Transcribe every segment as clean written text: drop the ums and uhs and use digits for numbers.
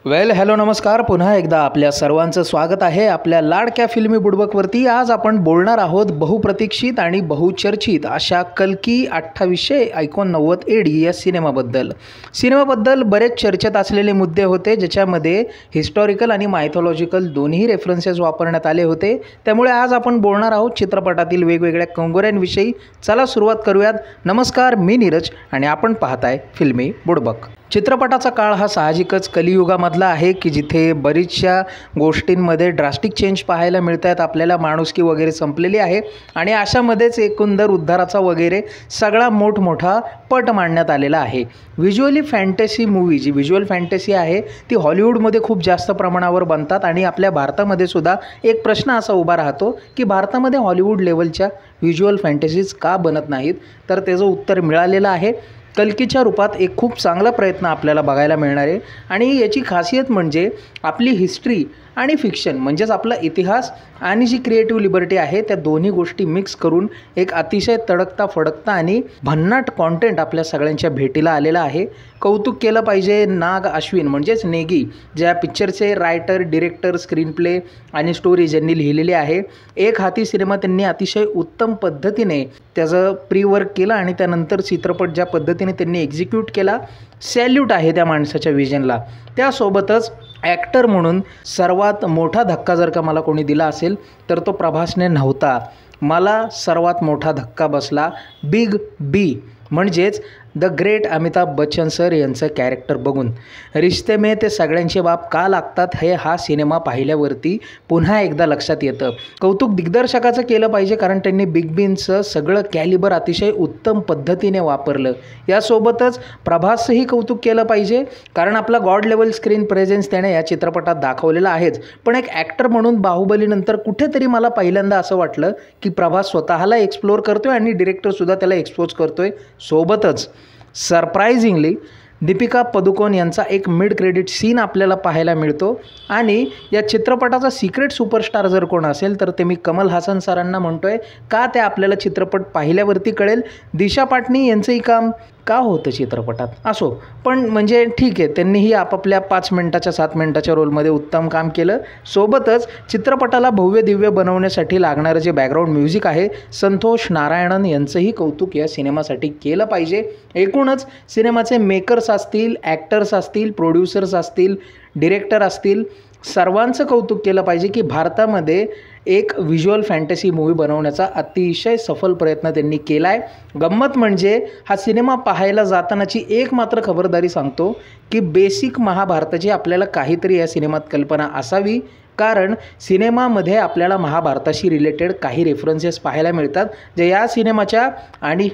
Hello नमस्कार. पुन्हा एकदा आपल्या सर्वांचं स्वागत आहे आपल्या लाडक्या फिल्मी बुडबकवरती. आज आपण बोलणार आहोत बहुप्रतीक्षित आणि बहुचर्चित अशा कल्की 2889 AD या सिनेमाबद्दल बरेच चर्चेत असलेले मुद्दे होते, ज्याच्यामध्ये हिस्टॉरिकल आणि मायथॉलॉजिकल दोन्ही रेफरन्सेस वापरण्यात आले होते. त्यामुळे आज आपण बोलणार आहोत चित्रपटातील वेगवेगळ्या कंगोऱ्यांविषयी. चला सुरुवात करूयात. नमस्कार, मी नीरज आणि आपण पाहताय फिल्मी बुडबक. चित्रपटाचा काळ हा साहजिकच कलियुगामधला आहे की जिथे बरीचशा गोष्टींमध्ये ड्रास्टिक चेंज पाहायला मिळत आहेत. आपल्याला माणुसकी वगैरे संपलेली आहे आणि अशामध्येच एकंदर उद्धाराचा वगैरे सगळा मोठमोठा पट मांडण्यात आलेला आहे. व्हिज्युअली फॅन्टसी मूवी, जी व्हिज्युअल फॅन्टसी आहे ती हॉलिवूडमध्ये खूप जास्त प्रमाणावर बनतात आणि आपल्या भारतामध्ये सुद्धा एक प्रश्न असा उभा राहतो की भारतामध्ये हॉलिवूड लेवलच्या व्हिज्युअल फॅन्टसीज का बनत नाहीत. तर त्याचं उत्तर मिळालेलं आहे. कल्कीच्या रूपात एक खूप चांगला प्रयत्न आपल्याला बघायला मिळणार आहे आणि याची खासियत म्हणजे आपली हिस्ट्री आणि फिक्शन म्हणजेच आपला इतिहास आणि जी क्रिएटिव्ह लिबर्टी आहे त्या दोन्ही गोष्टी मिक्स करून एक अतिशय तडकता फडकता आणि भन्नाट कॉन्टेंट आपल्या सगळ्यांच्या भेटीला आलेला आहे. कौतुक केलं पाहिजे नाग अश्विन म्हणजेच नेगी, ज्या पिक्चरचे रायटर, डिरेक्टर, स्क्रीन प्ले आणि स्टोरी ज्यांनी लिहिलेली आहे. एक हाती सिनेमा त्यांनी अतिशय उत्तम पद्धतीने त्याचं प्री वर्क केलं आणि त्यानंतर चित्रपट ज्या पद्धतीने त्यांनी एक्झिक्यूट केला, सॅल्यूट आहे त्या माणसाच्या विजनला. त्यासोबतच ॲक्टर म्हणून सर्वात मोठा धक्का जर का मला कोणी दिला असेल तर तो प्रभासने नव्हता. मला सर्वात मोठा धक्का बसला बिग बी म्हणजेच the great Amitabh Bachchan sir यांचं कॅरेक्टर बघून. रिश्ते में ते सगळ्यांचे बाप का लागतात हे हा सिनेमा पाहिल्यावरती पुन्हा एकदा लक्षात येतं. कौतुक दिग्दर्शकाचं केलं पाहिजे कारण त्यांनी बिग बींचं सगळं कॅलिबर अतिशय उत्तम पद्धतीने वापरलं. यासोबतच प्रभासचंही कौतुक केलं पाहिजे कारण आपला गॉड लेवल स्क्रीन प्रेझेन्स त्याने या चित्रपटात दाखवलेला आहेच. पण एक ॲक्टर म्हणून बाहुबलीनंतर कुठेतरी मला पहिल्यांदा असं वाटलं की प्रभास स्वतःला एक्सप्लोर करतोय आणि डिरेक्टरसुद्धा त्याला एक्सपोज करतोय. सोबतच सरप्रायझिंगली दीपिका पदुकोण यांचा एक मिड क्रेडिट सीन आपल्याला पाहायला मिळतो आणि या चित्रपटाचा सिक्रेट सुपरस्टार जर कोण असेल तर ते मी कमल हासन सरांना म्हणतोय. का ते आपल्याला चित्रपट पाहिल्यावरती कळेल. दिशा पाटनी यांचंही काम का होतं चित्रपटात असो, पण म्हणजे ठीक आहे, त्यांनीही आपापल्या 5 मिनिटाच्या 7 मिनिटाच्या रोलमध्ये उत्तम काम केलं. सोबतच चित्रपटाला भव्य दिव्य बनवण्यासाठी लागणारं जे बॅकग्राऊंड म्युझिक आहे, संतोष नारायणन यांचंही कौतुक या सिनेमासाठी केलं पाहिजे. एकूणच सिनेमाचे मेकर्स असतील, ॲक्टर्स असतील, प्रोड्युसर्स असतील, डिरेक्टर असतील, सर्वांचं कौतुक केलं पाहिजे की भारतामध्ये एक व्हिज्युअल फॅन्टसी मूवी बनवण्याचा अतिशय सफल प्रयत्न त्यांनी केला आहे. गंमत म्हणजे हा सिनेमा पाहायला जातानाची एक मात्र खबरदारी सांगतो की बेसिक महाभारताची आपल्याला काहीतरी या सिनेमात कल्पना असावी, कारण सिनेमामध्ये आपल्याला महाभारताशी रिलेटेड काही रेफरन्सेस पाहायला मिळतात जे या सिनेमाच्या आणि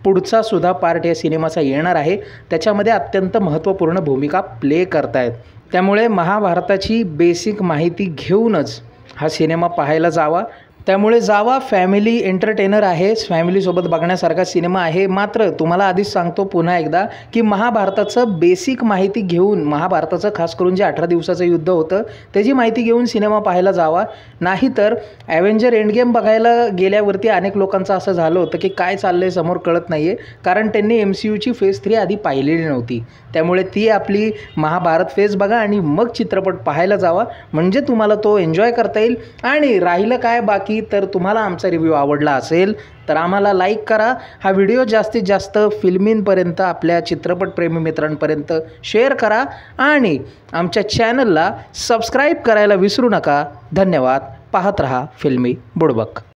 पुढचा सुद्धा पार्ट या सिनेमाचा येणार आहे त्याच्यामध्ये अत्यंत महत्त्वपूर्ण भूमिका प्ले करतायत. त्यामुळे महाभारताची बेसिक माहिती घेऊनच हा सिनेमा पाहायला जावा. त्यामुळे जावा. फॅमिली एंटरटेनर आहे, फॅमिलीसोबत बघण्यासारखा सिनेमा आहे. मात्र तुम्हाला आधीच सांगतो पुन्हा एकदा की महाभारताचं बेसिक माहिती घेऊन, महाभारताचं खास करून जे 18 दिवसाचं युद्ध होतं त्याची माहिती घेऊन सिनेमा पाहायला जावा. नाहीतर ॲव्हेंजर एंडगेम बघायला गेल्यावरती अनेक लोकांचं असं झालं होतं की काय चाललंय समोर कळत नाही आहे, कारण त्यांनी MCUची फेज 3 आधी पाहिलेली नव्हती. त्यामुळे ती आपली महाभारत फेज बघा आणि मग चित्रपट पाहायला जावा, म्हणजे तुम्हाला तो एन्जॉय करता येईल. आणि राहिलं काय बाकी, तर तुम्हाला आमचा रिव्ह्यू आवडला असेल तर आम्हाला लाईक करा. हा व्हिडिओ जास्तीत जास्त फिल्मींपर्यंत, आपल्या चित्रपटप्रेमी मित्रांपर्यंत शेअर करा आणि आमच्या चॅनलला सबस्क्राईब करायला विसरू नका. धन्यवाद. पाहत रहा फिल्मी बुडबक.